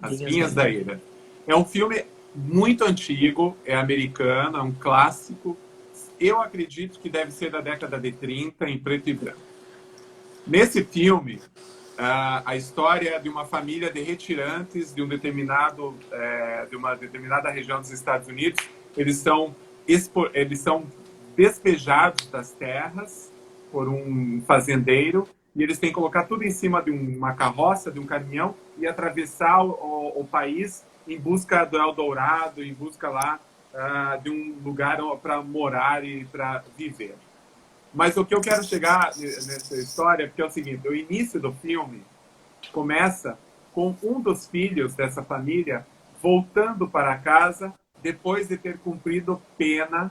As Vinhas da Ira. É um filme muito antigo, é americano, é um clássico. Eu acredito que deve ser da década de 30, em preto e branco. Nesse filme, a história de uma família de retirantes de de uma determinada região dos Estados Unidos. Eles são despejados das terras por um fazendeiro e eles têm que colocar tudo em cima de uma carroça, de um caminhão e atravessar o país em busca do Eldorado, em busca lá de um lugar para morar e para viver. Mas o que eu quero chegar nessa história, porque é o seguinte, o início do filme começa com um dos filhos dessa família voltando para casa depois de ter cumprido pena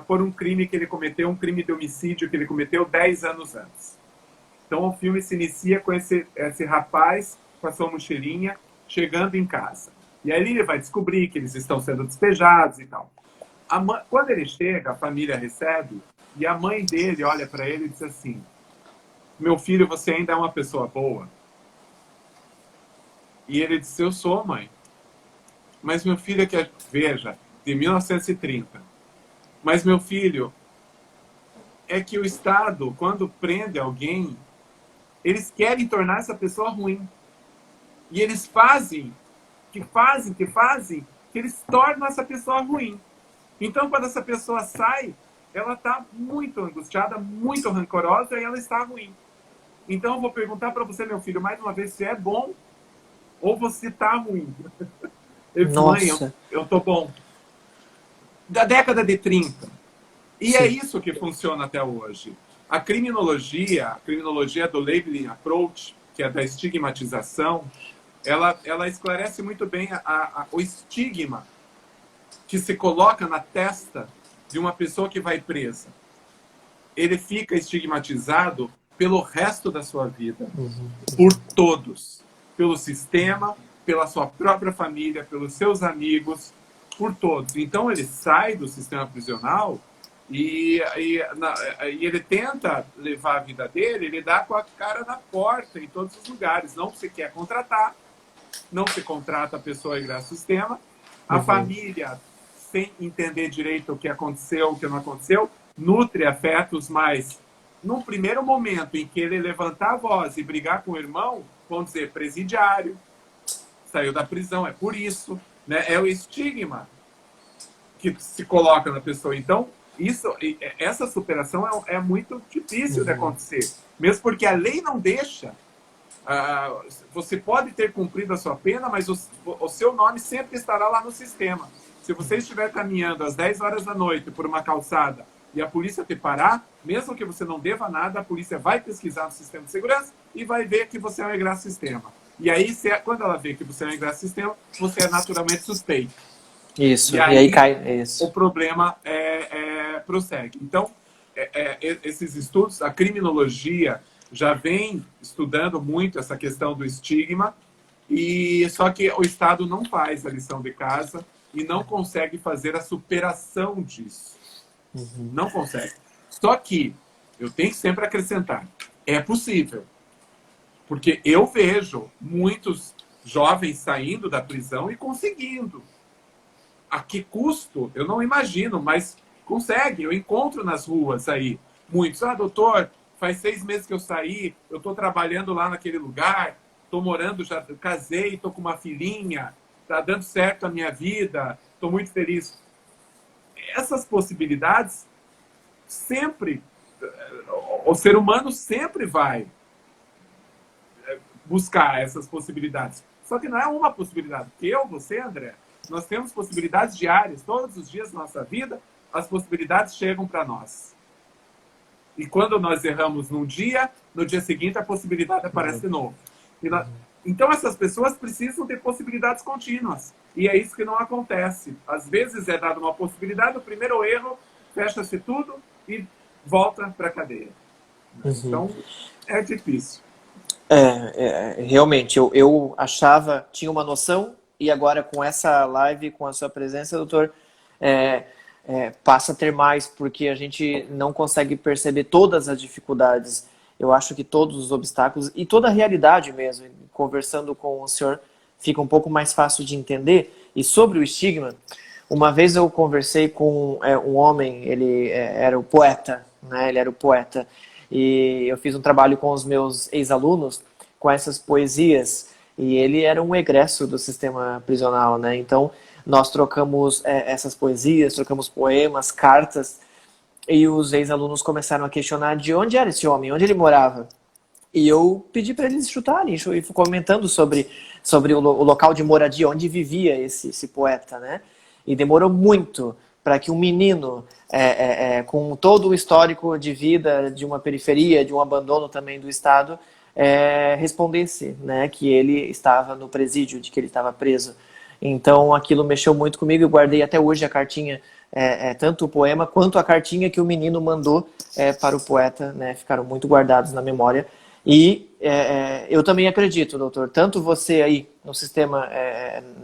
por um crime que ele cometeu, um crime de homicídio que ele cometeu 10 anos antes. Então o filme se inicia com esse rapaz com a sua mochilinha chegando em casa. E aí ele vai descobrir que eles estão sendo despejados e tal. Quando ele chega, a família recebe, e a mãe dele olha para ele e diz assim: meu filho, você ainda é uma pessoa boa? E ele disse: eu sou, mãe. Mas meu filho é que, veja, de 1930. Mas meu filho, é que o Estado, quando prende alguém, eles querem tornar essa pessoa ruim. E eles fazem, que eles tornam essa pessoa ruim. Então, quando essa pessoa sai, ela está muito angustiada, muito rancorosa e ela está ruim. Então, eu vou perguntar para você, meu filho, mais uma vez, se é bom ou você está ruim. Ele disse: mãe, eu tô bom. Da década de 30. E é isso que funciona até hoje. A criminologia do labeling approach, que é da estigmatização, ela esclarece muito bem o estigma que se coloca na testa de uma pessoa que vai presa. Ele fica estigmatizado pelo resto da sua vida, por todos, pelo sistema, pela sua própria família, pelos seus amigos, por todos. Então ele sai do sistema prisional e ele tenta levar a vida dele, ele dá com a cara na porta em todos os lugares. Não se quer contratar, não se contrata a pessoa a ir ao sistema, a família, sem entender direito o que aconteceu, o que não aconteceu, nutre afetos, mas num primeiro momento em que ele levantar a voz e brigar com o irmão, vão dizer: presidiário, saiu da prisão, é por isso, né? É o estigma que se coloca na pessoa. Então, essa superação é muito difícil de acontecer, mesmo porque a lei não deixa. Você pode ter cumprido a sua pena, mas o seu nome sempre estará lá no sistema. Se você estiver caminhando às 10 horas da noite por uma calçada e a polícia te parar, mesmo que você não deva nada, a polícia vai pesquisar no sistema de segurança e vai ver que você é um ingresso sistema. E aí, quando ela vê que você é um ingresso sistema, você é naturalmente suspeito. Isso, e aí cai isso. O problema prossegue. Então, esses estudos, a criminologia já vem estudando muito essa questão do estigma, e só que o Estado não faz a lição de casa e não consegue fazer a superação disso. Não consegue. Só que eu tenho que sempre acrescentar: é possível. Porque eu vejo muitos jovens saindo da prisão e conseguindo. A que custo? Eu não imagino, mas consegue. Eu encontro nas ruas aí muitos: doutor, faz 6 meses que eu saí, eu estou trabalhando lá naquele lugar, estou morando, já casei, estou com uma filhinha, está dando certo a minha vida, estou muito feliz. Essas possibilidades sempre, o ser humano sempre vai buscar essas possibilidades. Só que não é uma possibilidade. Você, André, nós temos possibilidades diárias. Todos os dias da nossa vida, as possibilidades chegam para nós. E quando nós erramos num dia, no dia seguinte a possibilidade aparece de novo. Então essas pessoas precisam ter possibilidades contínuas. E é isso que não acontece. Às vezes é dada uma possibilidade, o primeiro erro, fecha-se tudo e volta para a cadeia. Então é difícil. Realmente, eu achava, tinha uma noção, e agora com essa live, com a sua presença, doutor, passa a ter mais, porque a gente não consegue perceber todas as dificuldades. Eu acho que todos os obstáculos e toda a realidade mesmo, conversando com o senhor, fica um pouco mais fácil de entender. E sobre o estigma, uma vez eu conversei com um homem, ele era o poeta, né? Ele era o poeta. E eu fiz um trabalho com os meus ex-alunos com essas poesias. E ele era um egresso do sistema prisional, né? Então, nós trocamos essas poesias, trocamos poemas, cartas. E os ex-alunos começaram a questionar de onde era esse homem, onde ele morava. E eu pedi para eles chutarem, e fui comentando sobre o local de moradia, onde vivia esse poeta, né? E demorou muito para que um menino, com todo o histórico de vida de uma periferia, de um abandono também do Estado, respondesse, né, que ele estava no presídio, de que ele estava preso. Então aquilo mexeu muito comigo, eu guardei até hoje a cartinha, tanto o poema quanto a cartinha que o menino mandou para o poeta, né, ficaram muito guardados na memória. E eu também acredito, doutor, tanto você aí no sistema,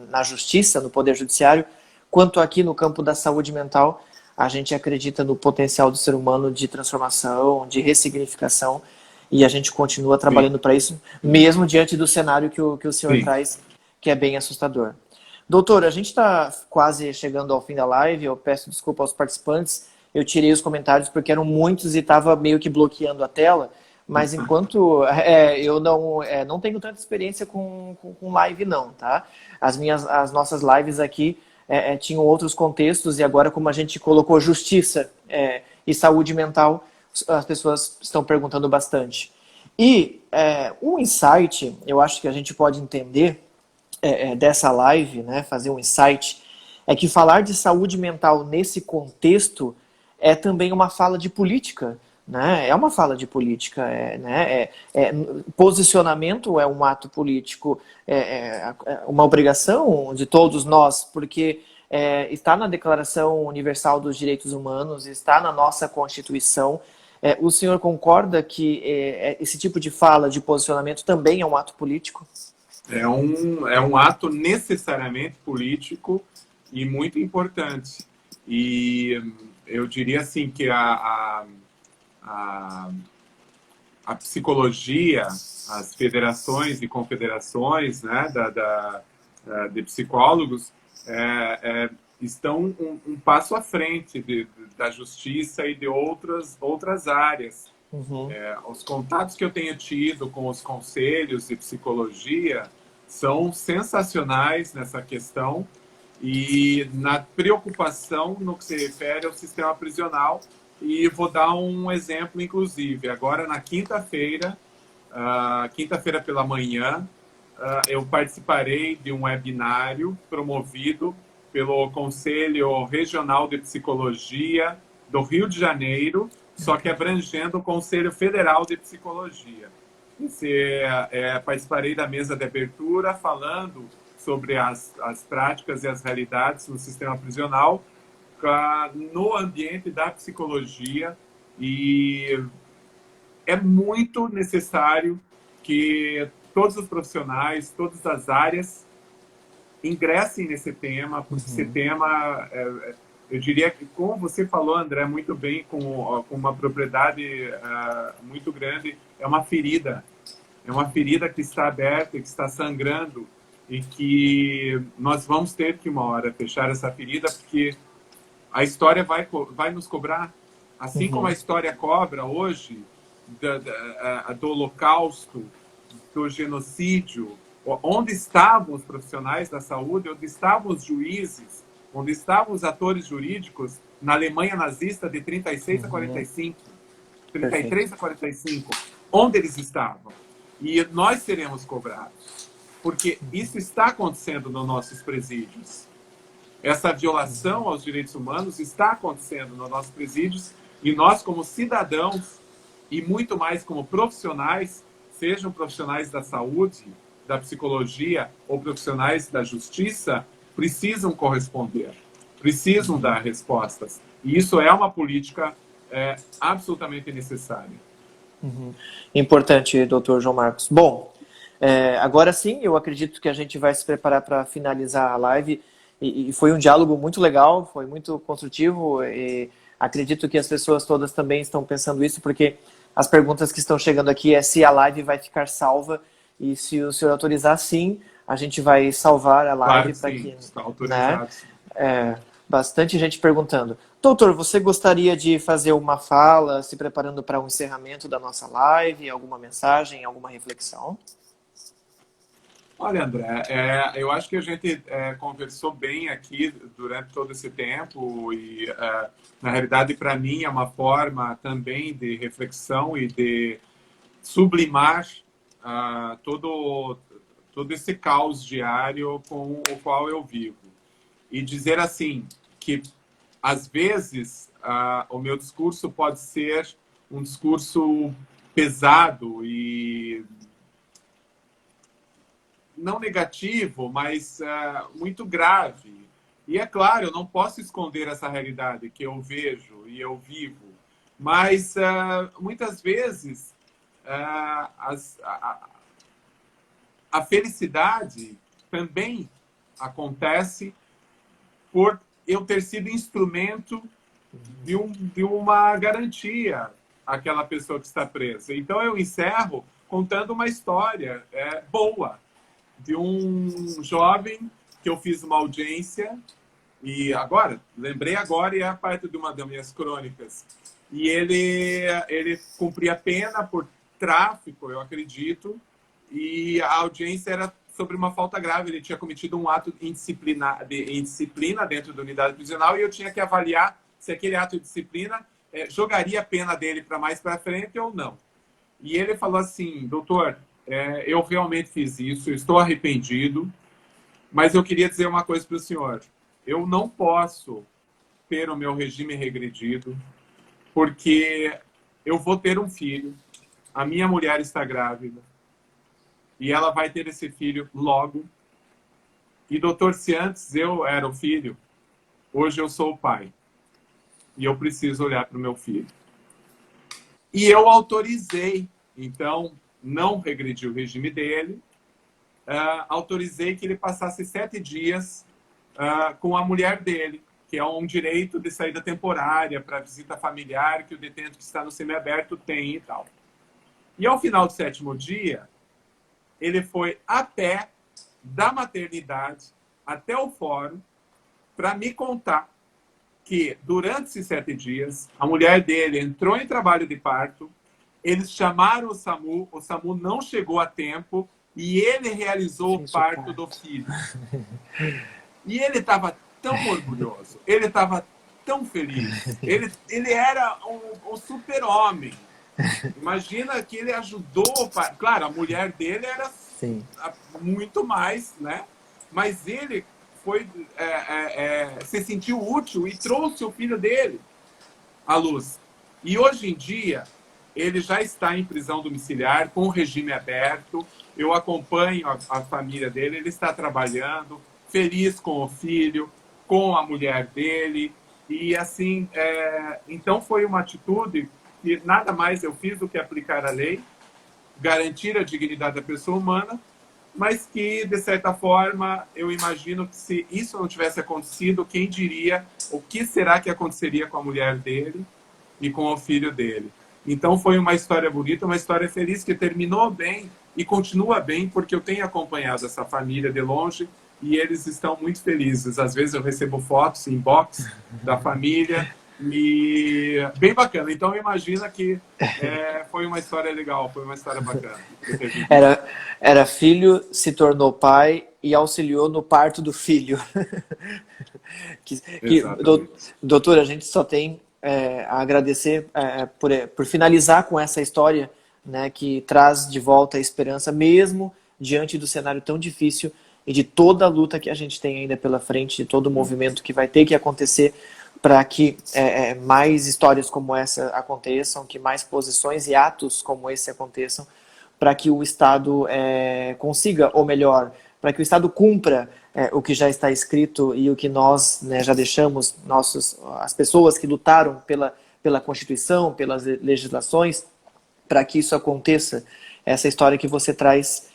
na justiça, no Poder Judiciário, quanto aqui no campo da saúde mental, a gente acredita no potencial do ser humano de transformação, de ressignificação, e a gente continua trabalhando para isso, mesmo diante do cenário que o senhor traz, que é bem assustador. Doutor, a gente está quase chegando ao fim da live, eu peço desculpa aos participantes, eu tirei os comentários porque eram muitos e estava meio que bloqueando a tela, mas enquanto eu não tenho tanta experiência com live não, tá? As nossas lives aqui tinham outros contextos e agora como a gente colocou justiça e saúde mental, as pessoas estão perguntando bastante. E um insight, eu acho que a gente pode entender dessa live, né, fazer um insight, é que falar de saúde mental nesse contexto é também uma fala de política, né? É uma fala de política, né? Posicionamento é um ato político, uma obrigação de todos nós, porque está na Declaração Universal dos Direitos Humanos, está na nossa Constituição. O senhor concorda que esse tipo de fala, de posicionamento, também é um ato político? É um ato necessariamente político e muito importante. E eu diria assim que a psicologia, as federações e confederações, né, de psicólogos estão um passo à frente da justiça e de outras áreas. Uhum. Os contatos que eu tenho tido com os conselhos de psicologia são sensacionais nessa questão e na preocupação no que se refere ao sistema prisional. E vou dar um exemplo, inclusive. Agora, na quinta-feira pela manhã, eu participarei de um webinário promovido pelo Conselho Regional de Psicologia do Rio de Janeiro, só que abrangendo o Conselho Federal de Psicologia. Participarei da mesa de abertura falando sobre as práticas e as realidades no sistema prisional no ambiente da psicologia, e é muito necessário que todos os profissionais, todas as áreas ingressem nesse tema, porque esse tema, eu diria que, como você falou, André, muito bem, com uma propriedade muito grande, é uma ferida que está aberta, que está sangrando, e que nós vamos ter que, uma hora, fechar essa ferida, porque a história vai nos cobrar, assim como a história cobra hoje do Holocausto, do genocídio. Onde estavam os profissionais da saúde, onde estavam os juízes, onde estavam os atores jurídicos na Alemanha nazista de 36 a 45, 33 a 45, onde eles estavam? E nós seremos cobrados, porque isso está acontecendo nos nossos presídios. Essa violação aos direitos humanos está acontecendo nos nossos presídios, e nós, como cidadãos, e muito mais como profissionais, sejam profissionais da saúde, da psicologia ou profissionais da justiça, precisam corresponder, precisam dar respostas. E isso é uma política absolutamente necessária. Importante, doutor João Marcos. Bom, agora sim, eu acredito que a gente vai se preparar para finalizar a live. E foi um diálogo muito legal, foi muito construtivo, e acredito que as pessoas todas também estão pensando isso, porque as perguntas que estão chegando aqui é se a live vai ficar salva, e se o senhor autorizar, sim, a gente vai salvar a Claro live que para sim, que, está né? autorizado. Bastante gente perguntando. Doutor, você gostaria de fazer uma fala, se preparando para um encerramento da nossa live, alguma mensagem, alguma reflexão? Olha, André, eu acho que a gente conversou bem aqui durante todo esse tempo e, na realidade, para mim é uma forma também de reflexão e de sublimar todo esse caos diário com o qual eu vivo. E dizer assim, que às vezes o meu discurso pode ser um discurso pesado e não negativo, mas muito grave. E é claro, eu não posso esconder essa realidade que eu vejo e eu vivo. Mas muitas vezes a felicidade também acontece por eu ter sido instrumento de uma garantia àquela pessoa que está presa. Então eu encerro contando uma história boa de um jovem que eu fiz uma audiência e lembrei agora e é a parte de uma das minhas crônicas. E ele cumpria pena por tráfico, eu acredito, e a audiência era sobre uma falta grave. Ele tinha cometido um ato indisciplina dentro da unidade prisional e eu tinha que avaliar se aquele ato de disciplina jogaria a pena dele para mais para frente ou não. E ele falou assim, doutor, eu realmente fiz isso, eu estou arrependido, mas eu queria dizer uma coisa para o senhor. Eu não posso ter o meu regime regredido, porque eu vou ter um filho, a minha mulher está grávida, e ela vai ter esse filho logo. E, doutor, se antes eu era o filho, hoje eu sou o pai. E eu preciso olhar para o meu filho. E eu autorizei, então, não regredi o regime dele, autorizei que ele passasse 7 dias com a mulher dele, que é um direito de saída temporária para visita familiar que o detento que está no semiaberto tem e tal. E ao final do 7º dia, ele foi a pé da maternidade até o fórum para me contar que durante esses 7 dias, a mulher dele entrou em trabalho de parto, eles chamaram o SAMU não chegou a tempo e ele realizou o parto do filho. E ele estava tão orgulhoso, ele estava tão feliz, ele era um super-homem. Imagina que ele ajudou, claro, a mulher dele era Sim. muito mais, né? Mas ele foi se sentiu útil e trouxe o filho dele à luz. E hoje em dia ele já está em prisão domiciliar com o regime aberto. Eu acompanho a família dele, ele está trabalhando, feliz com o filho, com a mulher dele. E assim, então foi uma atitude que nada mais eu fiz do que aplicar a lei, garantir a dignidade da pessoa humana, mas que, de certa forma, eu imagino que se isso não tivesse acontecido, quem diria o que será que aconteceria com a mulher dele e com o filho dele. Então foi uma história bonita, uma história feliz que terminou bem e continua bem, porque eu tenho acompanhado essa família de longe e eles estão muito felizes. Às vezes eu recebo fotos, inbox da família e bem bacana. Então imagina que foi uma história legal, foi uma história bacana. Era filho, se tornou pai e auxiliou no parto do filho. Doutor, a gente só tem a agradecer por finalizar com essa história, né, que traz de volta a esperança, mesmo diante do cenário tão difícil e de toda a luta que a gente tem ainda pela frente, de todo o movimento que vai ter que acontecer para que mais histórias como essa aconteçam, que mais posições e atos como esse aconteçam, para que o Estado consiga, ou melhor, para que o Estado cumpra o que já está escrito e o que nós, né, já deixamos, as pessoas que lutaram pela Constituição, pelas legislações, para que isso aconteça. Essa história que você traz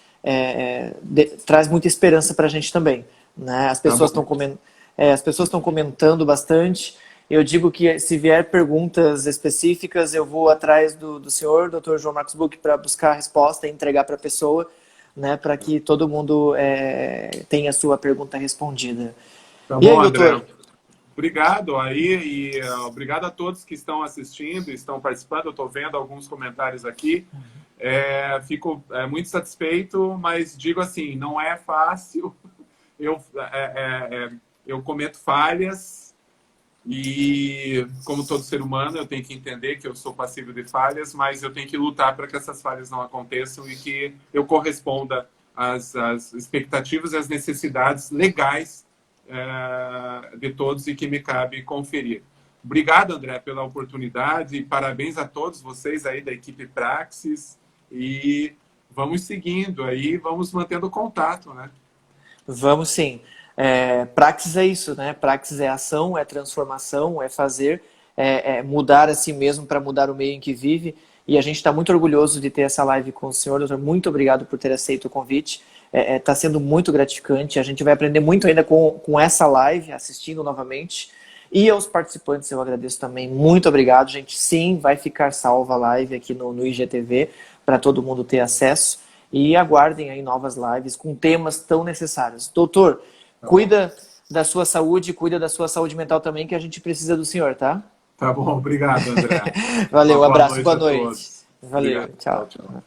traz muita esperança para a gente também, né? As pessoas estão comentando bastante. Eu digo que se vier perguntas específicas, eu vou atrás do senhor, Dr. João Marcos Buch, para buscar a resposta e entregar para a pessoa. né, para que todo mundo tenha a sua pergunta respondida. Tá E aí, bom, André? doutor? Obrigado aí e obrigado a todos que estão assistindo, estão participando. Eu estou vendo alguns comentários aqui. Fico muito satisfeito, mas digo assim, não é fácil. Eu cometo falhas e, como todo ser humano, eu tenho que entender que eu sou passível de falhas, mas eu tenho que lutar para que essas falhas não aconteçam e que eu corresponda às expectativas e às necessidades legais de todos e que me cabe conferir. Obrigado, André, pela oportunidade e parabéns a todos vocês aí da equipe Praxis e vamos seguindo aí, vamos mantendo contato, né? Vamos sim. Praxis é isso, né? Praxis é ação, é transformação, é fazer, mudar a si mesmo para mudar o meio em que vive. E a gente está muito orgulhoso de ter essa live com o senhor, doutor. Muito obrigado por ter aceito o convite. Está sendo muito gratificante. A gente vai aprender muito ainda com essa live, assistindo novamente. E aos participantes eu agradeço também. Muito obrigado, gente. Sim, vai ficar salva a live aqui no IGTV para todo mundo ter acesso. E aguardem aí novas lives com temas tão necessários. Doutor, cuida da sua saúde, cuida da sua saúde mental também, que a gente precisa do senhor, tá? Tá bom, obrigado, André. Valeu, Uma abraço, noite boa a noite. todos. Valeu, Obrigado. tchau. Tchau.